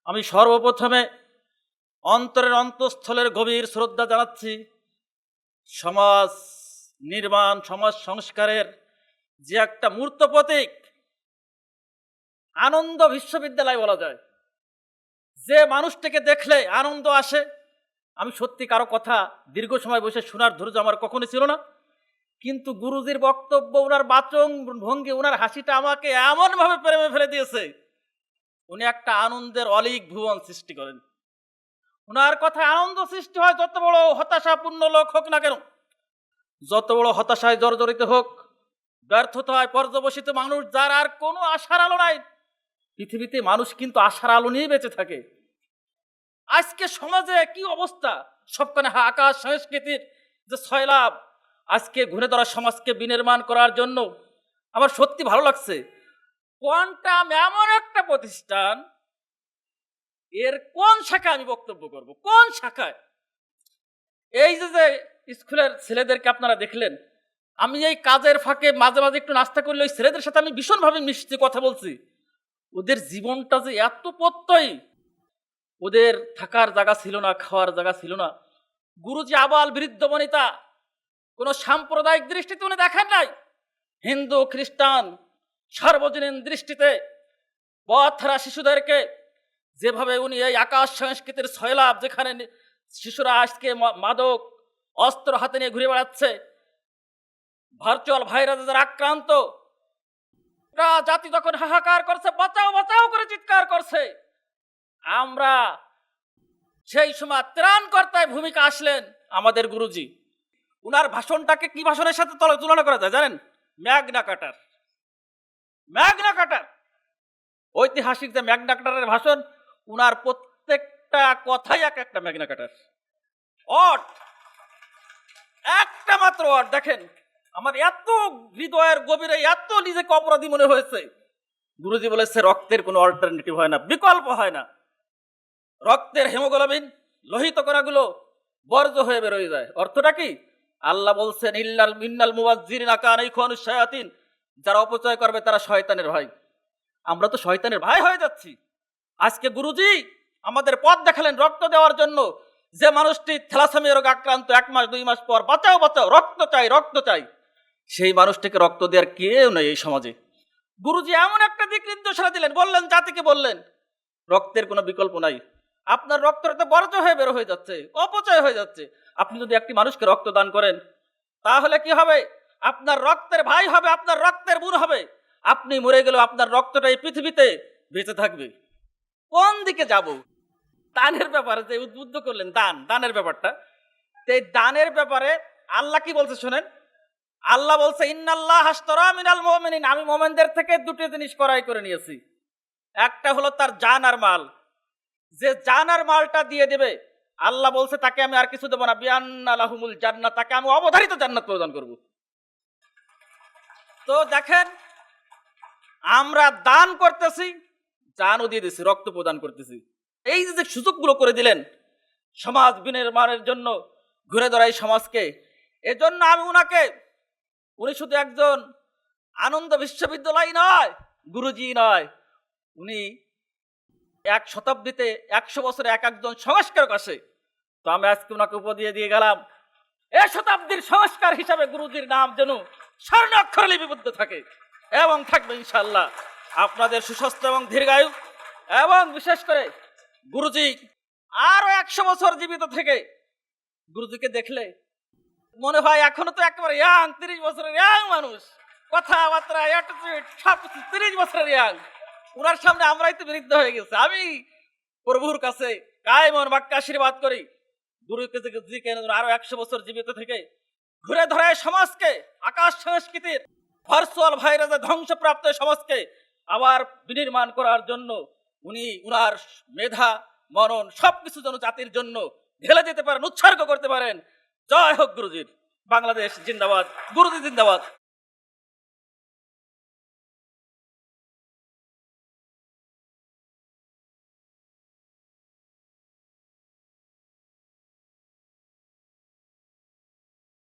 আমি সর্বপ্রথমে অন্তরের অন্তঃস্থলের গভীর শ্রদ্ধা জানাচ্ছি সমাজ নির্মাণ, সমাজ সংস্কারের যে একটা মূর্ত প্রতীক আনন্দ বিশ্ববিদ্যালয় বলা যায়। যে মানুষটাকে দেখলে আনন্দ আসে। আমি সত্যি কারো কথা দীর্ঘ সময় বসে শোনার ধৈর্য আমার কখনো ছিল না, কিন্তু গুরুজির বক্তব্য, ওনার বাচন ভঙ্গি, ওনার হাসিটা আমাকে এমনভাবে প্রেমে ফেলে দিয়েছে। উনি একটা আনন্দের অলিক ভুবন সৃষ্টি করেন। ওনার কথা আনন্দ সৃষ্টি হয়, যত বড় হতাশাপূর্ণ লোক হোক না কেন, যত বড় হতাশায় জর্জরিত হোক, ব্যর্থতায় পর্যবসিত মানুষ যার আর কোনো আশার আলো নাই। পৃথিবীতে মানুষ কিন্তু আশার আলো নিয়ে বেঁচে থাকে। আজকে সমাজে কি অবস্থা, সবখানে আকাশ সংস্কৃতির যে সয়লাভ, আজকে ঘুরে ধরা সমাজকে বিনির্মাণ করার জন্য আমার সত্যি ভালো লাগছে। কোয়ান্টাম এমন একটা প্রতিষ্ঠান, এর কোন শাখায় আমি বক্তব্য করব, কোন শাখায়? এই যে স্কুলের ছেলেদেরকে আপনারা দেখলেন, আমি এই কাজের ফাঁকে মাঝে মাঝে একটু নাস্তা করলে ওই ছেলেদের সাথে আমি ভীষণভাবে মিশতে কথা বলছি। ওদের জীবনটা যে এত প্রত্যয়ী, ওদের থাকার জায়গা ছিল না, খাওয়ার জায়গা ছিল না। গুরুজি আবাল বৃদ্ধ বনিতা কোনো সাম্প্রদায়িক দৃষ্টিতে উনি দেখেন নাই। হিন্দু খ্রিস্টান সার্বজনীন দৃষ্টিতে পথহারা শিশুদেরকে যেভাবে উনি এই আকাশ সংস্কৃতির সয়লাভ, যেখানে শিশুরা আজকে মাদক অস্ত্র হাতে নিয়ে ঘুরে বেড়াচ্ছে, ভার্চুয়াল ভাইরাসে যারা আক্রান্ত, জাতি যখন হাহাকার করছে, বাঁচাও বাঁচাও করে চিৎকার করছে, আমরা সেই সময় ত্রাণকর্তায় ভূমিকা আসলেন আমাদের গুরুজি। উনার ভাষণটাকে কি ভাষণের সাথে তুলনা করা যায় জানেন? ম্যাগনা কাটার। ম্যাগনা কাটার, ঐতিহাসিক যে ম্যাগনা কাটারের ভাষণ, উনার প্রত্যেকটা কথাই এক একটা ম্যাগনা কাটার। অট একটা মাত্র অট, দেখেন আমার এত হৃদয়ের গভীরে এত নিজেকে অপরাধী মনে হয়েছে। গুরুজি বলেছে রক্তের কোনো অল্টারনেটিভ হয় না, বিকল্প হয় না। রক্তের হেমোগ্লোবিন, লোহিত কণাগুলো বর্জ্য হয়ে বেরোয় যায়। অর্থটা কি? আল্লাহ বলছেন ইল্লাল মিন্নাল মুওয়াজ্জিরিনা কানা ইখওয়ানুশ শায়াতিন, যারা অপচয় করবে তারা শয়তানের ভাই। আমরা তো শয়তানের ভাই হয়ে যাচ্ছি। আজকে গুরুজি আমাদের পথ দেখালেন রক্ত দেওয়ার জন্য। যে মানুষটি থ্যালাসেমিয়া রোগে আক্রান্ত, 1 মাস 2 মাস পর বাঁচাও বাঁচাও, রক্ত চাই রক্ত চাই, সেই মানুষটিকে রক্ত দেওয়ার কেউ নেই এই সমাজে। গুরুজি এমন একটা দিক নির্দেশনা দিলেন, বললেন জাতিকে, বললেন রক্তের কোনো বিকল্প নাই। আপনার রক্তটা বর্জ্য হয়ে বের হয়ে যাচ্ছে, অপচয় হয়ে যাচ্ছে। আপনি যদি একটি মানুষকে রক্ত দান করেন, তাহলে কি হবে? আপনার রক্তের ভাই হবে, আপনার রক্তের বোন হবে। আপনি মরে গেলেও আপনার রক্তটা এই পৃথিবীতে বেঁচে থাকবে। কোন দিকে যাব? দানের ব্যাপারে যে উদ্বুদ্ধ করলেন, দানের ব্যাপারটা, এই দানের ব্যাপারে আল্লাহ কি বলছে শোনেন। আল্লাহ বলছে ইন্নাল্লাহ আশতারা মিনাল মুমিনিন, আমি মুমিনদের থেকে দুটো জিনিস ক্রয় করে নিয়েছি। একটা হলো তার জান আর মাল। যে জান আর মালটা দিয়ে দেবে, আল্লাহ বলছে তাকে আমি আর কিছু দেবো না, বিআন্না লাহুমুল জান্নাত, তাকে আমি অবধারিত জান্নাত প্রদান করব। তো দেখেন, আমরা দান করতেছি, জানও দিয়ে দিছি, রক্ত প্রদান করতেছি। এই যে সুযোগগুলো করে দিলেন সমাজ বিনির্মাণের জন্য, ঘুরে ধরাই সমাজকে, এজন্য আমি উনি শুধু একজন আনন্দ বিশ্ববিদ্যালয় নয়, গুরুজি নয়, উনি 1 শতাব্দীতে 100 বছরে একজন সংস্কারক আসে। তো আমি আজকে ওনাকে উপহার দিয়ে গেলাম, এ শতাব্দীর সংস্কার হিসাবে গুরুজির নাম যেন স্বর্ণ অক্ষরে লিপিবদ্ধ থাকে এবং থাকবে ইনশাআল্লাহ। আপনাদের সুস্বাস্থ্য এবং দীর্ঘায়ু, এবং বিশেষ করে গুরুজি আরো 100 বছর জীবিত থেকে গুরুজিকে দেখলে মনে হয় এখনো তো একেবারে ইয়াং, 30 বছরের ইয়াং মানুষ, কথাবার্তা অ্যাটিটিউড সব 30 বছরের ইয়াং। ওনার সামনে আমরাই তো বৃদ্ধ হয়ে গেছে। আমি প্রভুর কাছে কায়মন বাক্যে আশীর্বাদ করি, গুরুজিকে আরো 100 বছর জীবিত থেকে ঘুরে ধরায় সমাজকে, আকাশ সংস্কৃতির ভার্চুয়াল ভাইরাসে ধ্বংসপ্রাপ্ত সমাজকে আবার বিনির্মাণ করার জন্য উনি উনার মেধা মনন সবকিছু যেন জাতির জন্য ঢেলে দিতে পারেন, উৎসর্গ করতে পারেন। জয় হোক গুরুজির। বাংলাদেশ জিন্দাবাদ, গুরুজি জিন্দাবাদ।